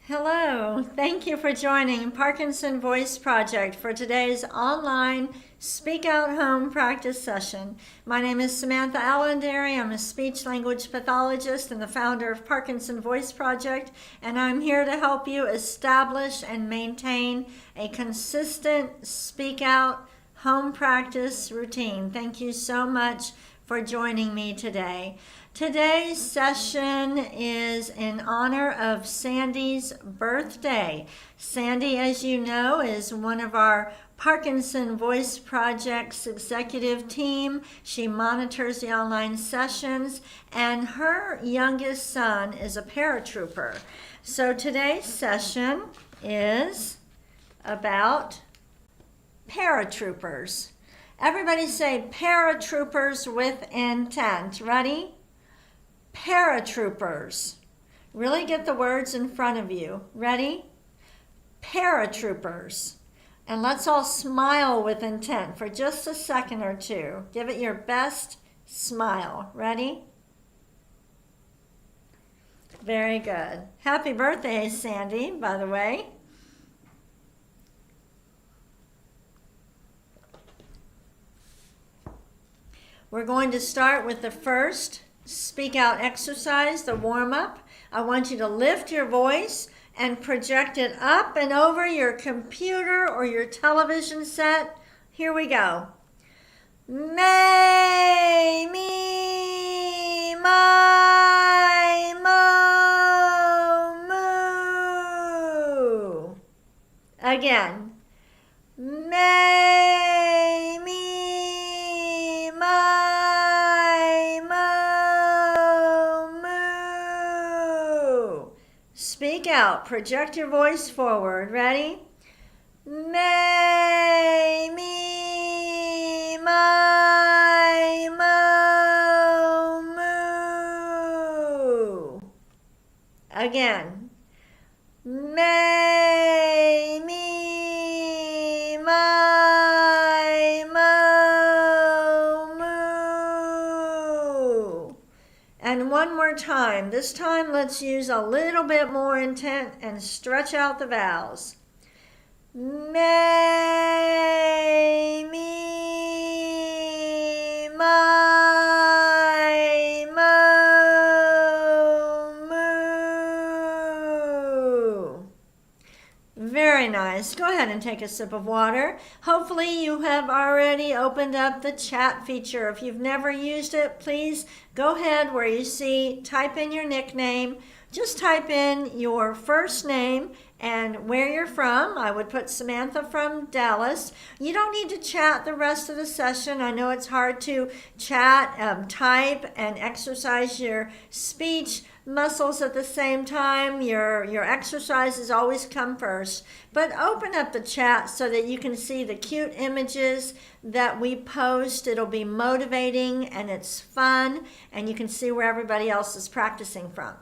Hello, thank you for joining Parkinson Voice Project for today's online Speak Out Home practice session. My name is Samantha Allenderry. I'm a speech language pathologist and the founder of Parkinson Voice Project, and I'm here to help you establish and maintain a consistent Speak Out home practice routine. Thank you so much for joining me today. Today's session is in honor of Sandy's birthday. Sandy, as you know, is one of our Parkinson Voice Project's executive team. She monitors the online sessions, and her youngest son is a paratrooper. So today's session is about paratroopers. Everybody say paratroopers with intent. Ready? Paratroopers. Really get the words in front of you. Ready? Paratroopers. And let's all smile with intent for just a second or two. Give it your best smile. Ready? Very good. Happy birthday, Sandy, by the way. We're going to start with the first Speak Out exercise, the warm-up. I want you to lift your voice and project it up and over your computer or your television set. Here we go. May, me, my, mo, moo. Again. May, me, my, mo, moo. Speak out. Project your voice forward. Ready? May, me, my, mo, moo. Again. May, me, my, mo, moo. And one more time. This time let's use a little bit more intent and stretch out the vowels. May, me, my, mo, moo. Very nice. Go ahead and take a sip of water. Hopefully you have already opened up the chat feature. If you've never used it, please go ahead where you see type in your nickname. Just type in your first name and where you're from. I would put Samantha from Dallas. You don't need to chat the rest of the session. I know it's hard to chat, type, and exercise your speech muscles at the same time. Your exercises always come first. But open up the chat so that you can see the cute images that we post. It'll be motivating and it's fun, and you can see where everybody else is practicing from.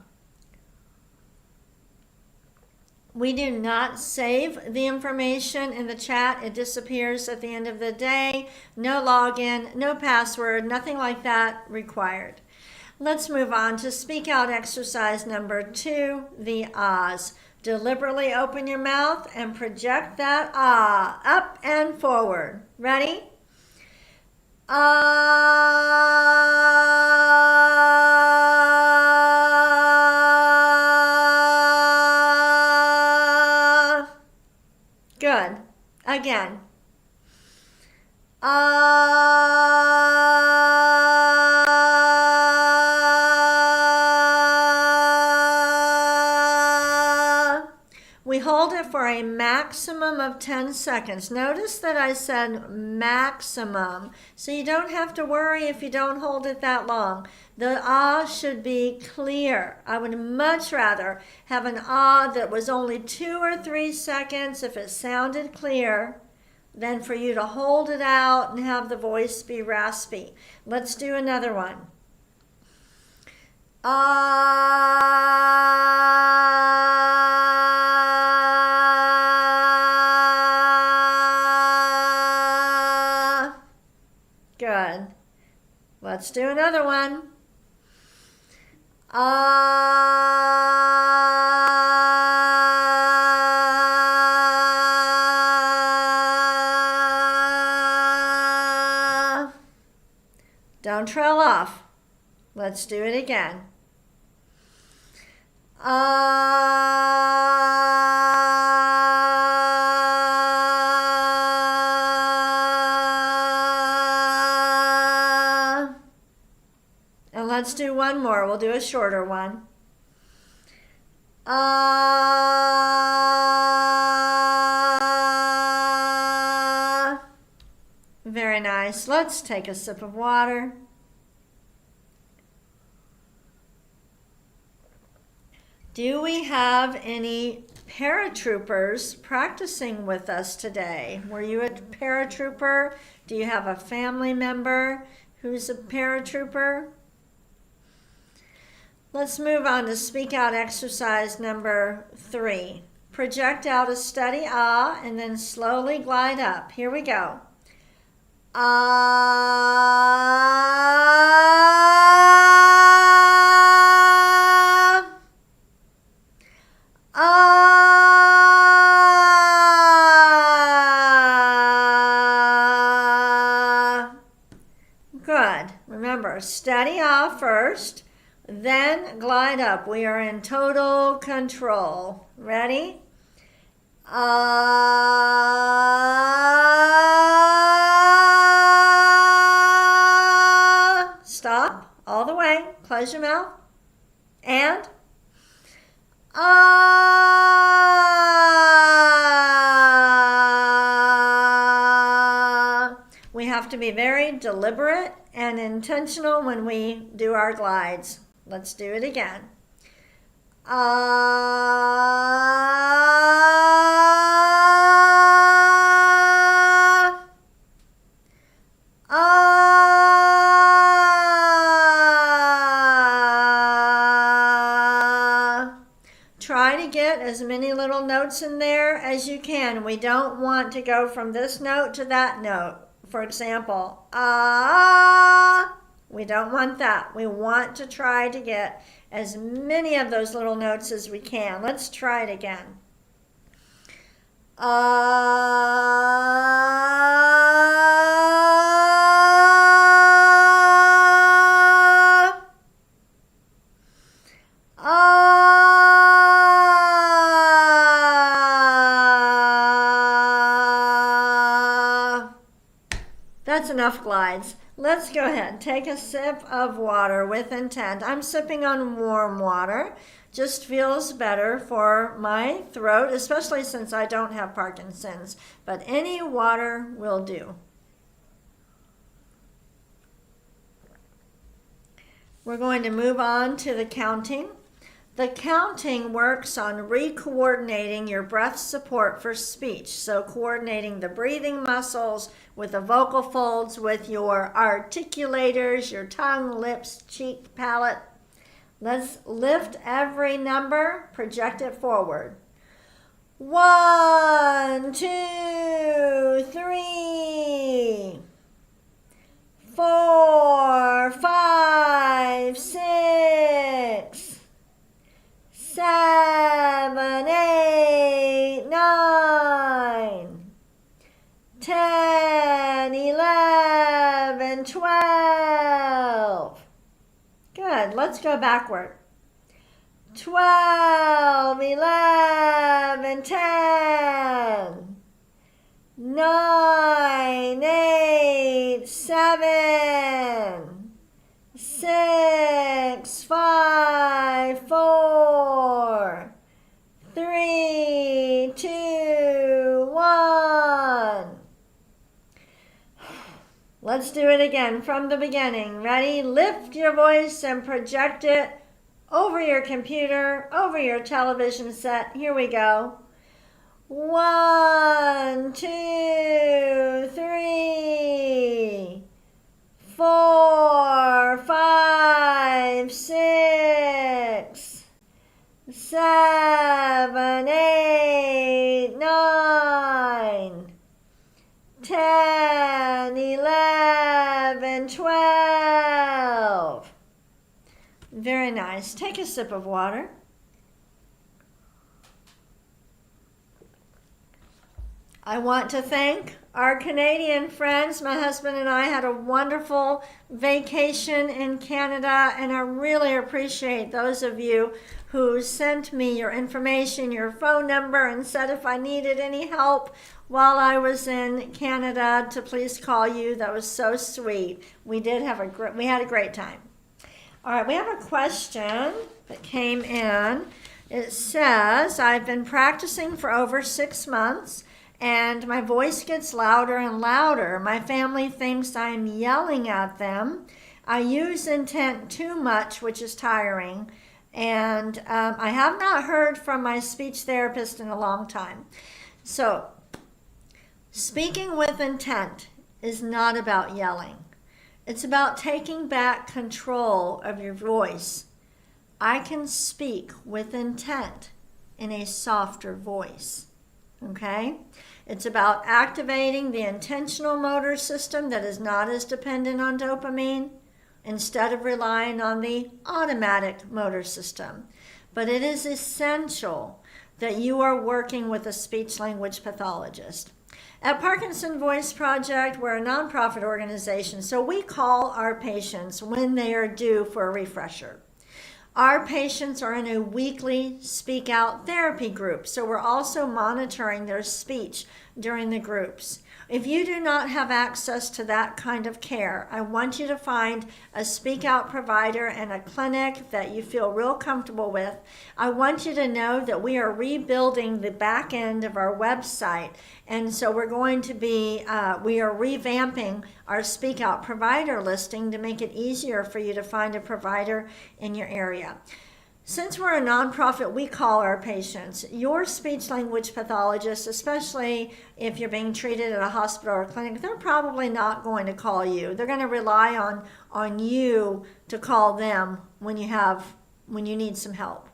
We do not save the information in the chat. It disappears at the end of the day. No login, no password, nothing like that required. Let's move on to Speak Out exercise number 2, the ahs. Deliberately open your mouth and project that ah up and forward. Ready? Ah. Good. Again. We hold it for a maximum of 10 seconds. Notice that I said maximum, so you don't have to worry if you don't hold it that long. The ah should be clear. I would much rather have an ah that was only 2 or 3 seconds if it sounded clear than for you to hold it out and have the voice be raspy. Let's do another one. Ah. Good. Let's do another one. Ah. Don't trail off. Let's do it again. And let's do one more. We'll do a shorter one. Very nice. Let's take a sip of water. Do we have any paratroopers practicing with us today? Were you a paratrooper? Do you have a family member who's a paratrooper? Let's move on to speak out exercise number 3. Project out a steady ah and then slowly glide up. Here we go. Ah. Ah. Good. Remember, steady ah first, then glide up. We are in total control. Ready? Stop all the way. Close your mouth. And we have to be very deliberate and intentional when we do our glides. Let's do it again. Try to get as many little notes in there as you can. We don't want to go from this note to that note. For example, we don't want that. We want to try to get as many of those little notes as we can. Let's try it again. That's enough glides. Let's go ahead. Take a sip of water with intent. I'm sipping on warm water. Just feels better for my throat, especially since I don't have Parkinson's. But any water will do. We're going to move on to the counting. The counting works on re-coordinating your breath support for speech. So coordinating the breathing muscles with the vocal folds, with your articulators, your tongue, lips, cheek, palate. Let's lift every number, project it forward. 1, 2, 3, 4, 5, 6, 7, 8, 9, 10, 11, 12. Good. Let's go backward. 12, 11, 10, 9, 8, 7, 6, 5, 4, 3, 2, 1. Let's do it again from the beginning. Ready? Lift your voice and project it over your computer, over your television set. Here we go. 1, 2, 3, 4, 5, 6, 7, 8, 9, 10, 11, 12. Very nice. Take a sip of water. I want to thank our Canadian friends. My husband and I had a wonderful vacation in Canada, and I really appreciate those of you who sent me your information, your phone number, and said if I needed any help while I was in Canada to please call you. That was so sweet. We had a great time. All right, we have a question that came in. It says, I've been practicing for over 6 months and my voice gets louder and louder. My family thinks I'm yelling at them. I use intent too much, which is tiring. And I have not heard from my speech therapist in a long time. So, speaking with intent is not about yelling. It's about taking back control of your voice. I can speak with intent in a softer voice. Okay? It's about activating the intentional motor system that is not as dependent on dopamine instead of relying on the automatic motor system. But it is essential that you are working with a speech-language pathologist. At Parkinson Voice Project, we're a nonprofit organization, so we call our patients when they are due for a refresher. Our patients are in a weekly Speak Out therapy group, so we're also monitoring their speech during the groups. If you do not have access to that kind of care, I want you to find a Speak Out provider and a clinic that you feel real comfortable with. I want you to know that we are rebuilding the back end of our website, and so we are revamping our Speak Out provider listing to make it easier for you to find a provider in your area. Since we're a nonprofit, we call our patients. Your speech-language pathologist, especially if you're being treated at a hospital or clinic, they're probably not going to call you. They're going to rely on you to call them when you need some help.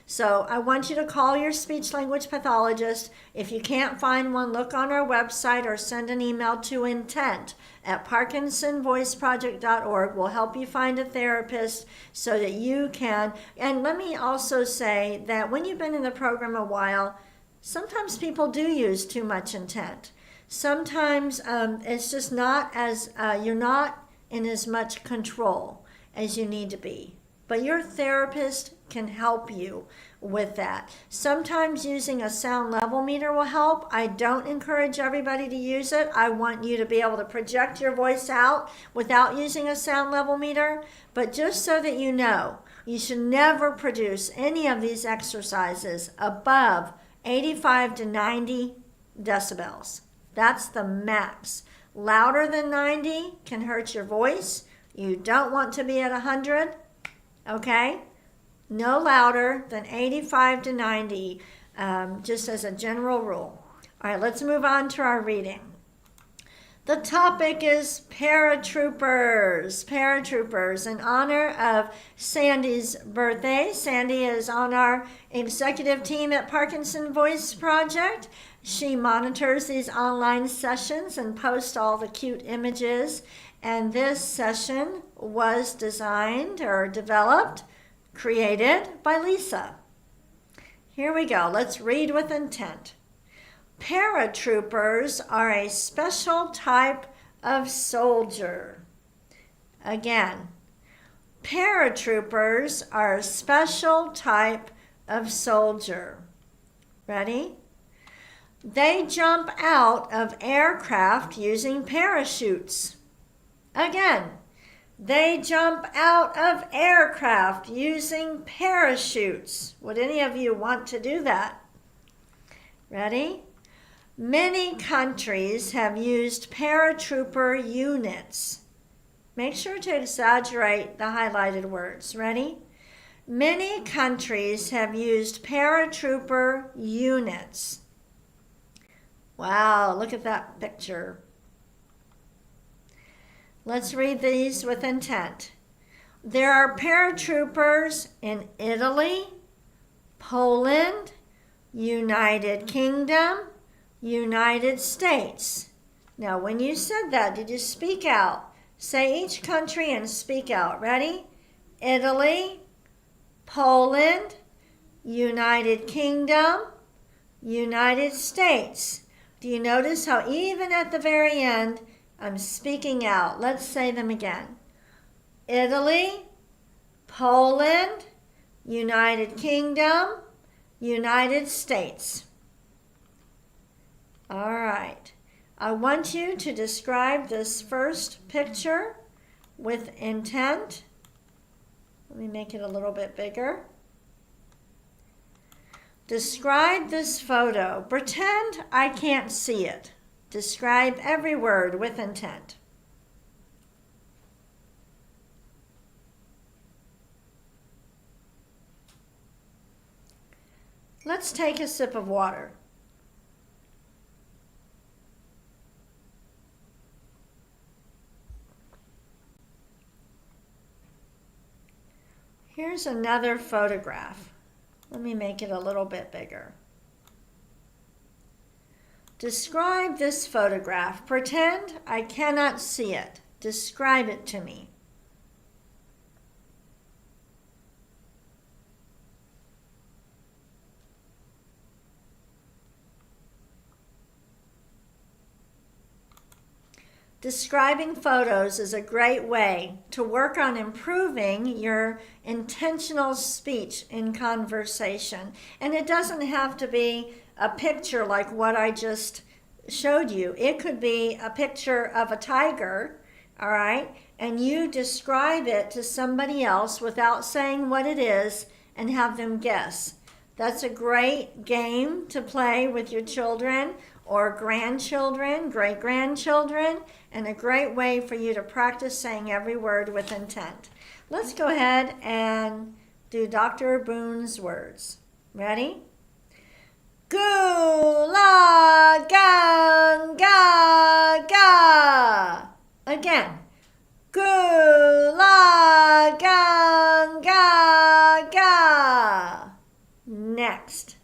So I want you to call your speech-language pathologist. If you can't find one, look on our website or send an email to intent@parkinsonvoiceproject.org. We'll help you find a therapist so that you can. And let me also say that when you've been in the program a while, sometimes people do use too much intent. Sometimes it's just not as, you're not in as much control as you need to be. But your therapist can help you with that. Sometimes using a sound level meter will help. I don't encourage everybody to use it. I want you to be able to project your voice out without using a sound level meter. But just so that you know, you should never produce any of these exercises above 85 to 90 decibels. That's the max. Louder than 90 can hurt your voice. You don't want to be at 100. Okay? No louder than 85 to 90, just as a general rule. All right, let's move on to our reading. The topic is Paratroopers. Paratroopers, in honor of Sandy's birthday. Sandy is on our executive team at Parkinson Voice Project. She monitors these online sessions and posts all the cute images. And this session was designed or developed, created by Lisa. Here we go. Let's read with intent. Paratroopers are a special type of soldier. Again, paratroopers are a special type of soldier. Ready? They jump out of aircraft using parachutes. Again, they jump out of aircraft using parachutes. Would any of you want to do that? Ready? Many countries have used paratrooper units. Make sure to exaggerate the highlighted words. Ready? Many countries have used paratrooper units. Wow, look at that picture. Let's read these with intent. There are paratroopers in Italy, Poland, United Kingdom, United States. Now, when you said that, did you speak out? Say each country and speak out. Ready? Italy, Poland, United Kingdom, United States. Do you notice how even at the very end, I'm speaking out? Let's say them again. Italy, Poland, United Kingdom, United States. All right. I want you to describe this first picture with intent. Let me make it a little bit bigger. Describe this photo. Pretend I can't see it. Describe every word with intent. Let's take a sip of water. Here's another photograph. Let me make it a little bit bigger. Describe this photograph. Pretend I cannot see it. Describe it to me. Describing photos is a great way to work on improving your intentional speech in conversation. And it doesn't have to be a picture like what I just showed you. It could be a picture of a tiger, all right? And you describe it to somebody else without saying what it is and have them guess. That's a great game to play with your children or grandchildren, great-grandchildren, and a great way for you to practice saying every word with intent. Let's go ahead and do Dr. Boone's words. Ready? Gula gang ga ga. Again. Gula gang ga ga. Next.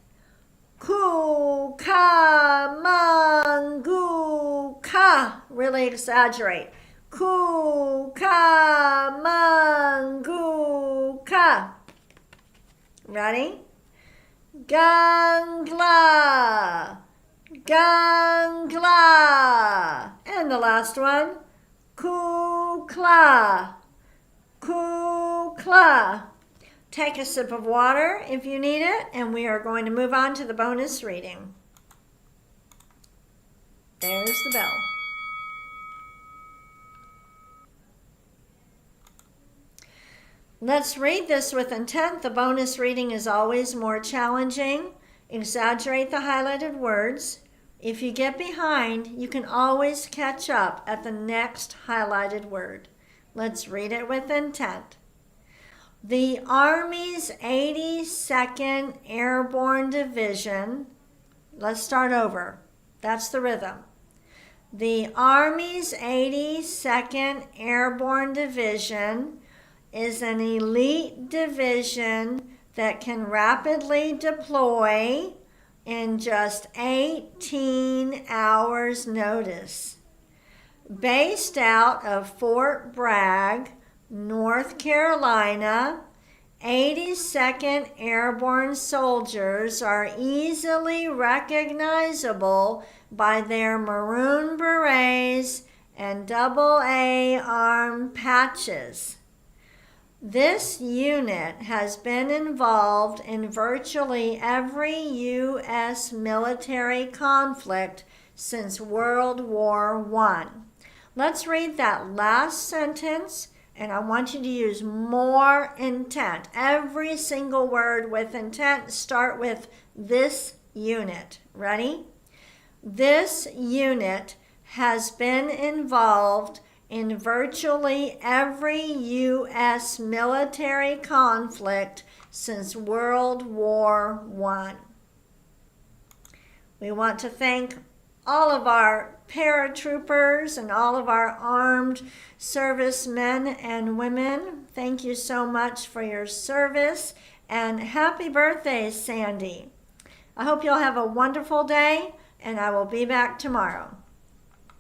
Ku ka mangu ka. Really exaggerate. Ku ka mangu ka. Ready? Gangla. Gangla. And the last one. Kukla. Kukla. Take a sip of water if you need it, and we are going to move on to the bonus reading. There's the bell. Let's read this with intent. The bonus reading is always more challenging. Exaggerate the highlighted words. If you get behind, you can always catch up at the next highlighted word. Let's read it with intent. The Army's 82nd Airborne Division, let's start over. That's the rhythm. The Army's 82nd Airborne Division is an elite division that can rapidly deploy in just 18 hours' notice. Based out of Fort Bragg, North Carolina, 82nd Airborne soldiers are easily recognizable by their maroon berets and AA arm patches. This unit has been involved in virtually every U.S. military conflict since World War I. Let's read that last sentence, and I want you to use more intent. Every single word with intent. Start with this unit. Ready? This unit has been involved in virtually every U.S. military conflict since World War I. We want to thank all of our paratroopers and all of our armed servicemen and women. Thank you so much for your service, and happy birthday, Sandy. I hope you'll have a wonderful day, and I will be back tomorrow.